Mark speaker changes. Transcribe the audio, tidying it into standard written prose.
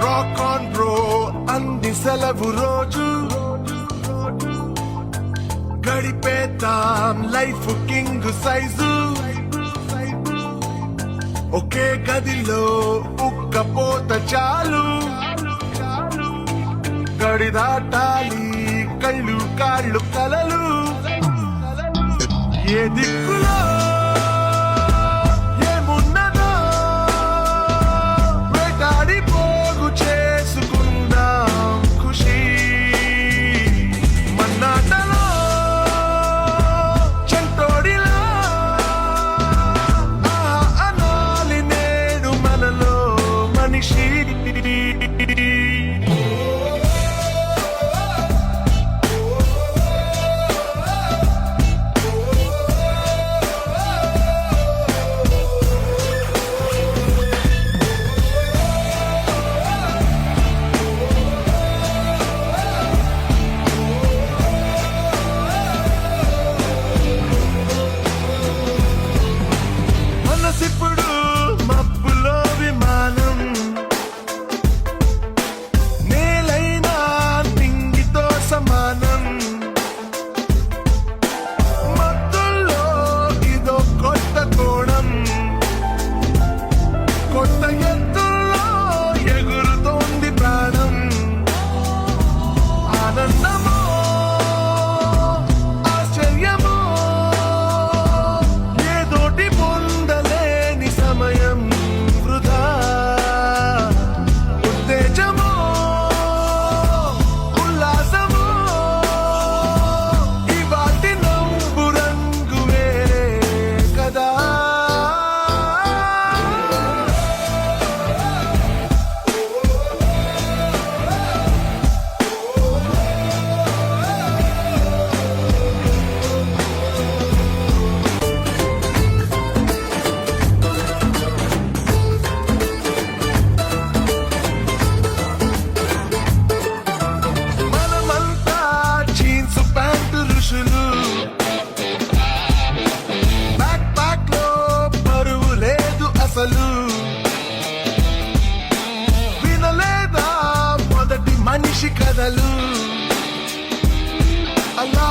Speaker 1: rock on bro అంది సెలవు రోజు గడిపేద్దాం లైఫ్ కింగ్ సైజు ఒకే గదిలో ఉక్కపోత చాలు గడి దాటాలి కళ్ళు కాళ్ళు కలలు ఏ దిక్కులో ఏమున్నదో వేటాడి పోగు చేసుకుందాం ఖుషి మన్నాటలో చెంటోడిలా అనాలి నేడు మనలో మనిషి మనసిప్పుడు మబ్బులో విమానం నేలైనా నింగితో సమానం మత్తుల్లో ఇదో కొత్త కోణం కొత్త ఎత్తుల్లో ఎగురుతోంది ప్రాణం ఆనందమో ఆశ్చర్యమో ఏదోటి పొందలేని సమయం వృధా ఉత్తేజమో ఉల్లాసమో ఈ వాటి నంబు రంగు వేరే కదా మనమంతా జీన్స్ ప్యాంటు ఋషులు బ్యాక్ ప్యాక్ లో బరువు లేదు అసలు వినలేదా మొదటి మనిషి కథలు అలా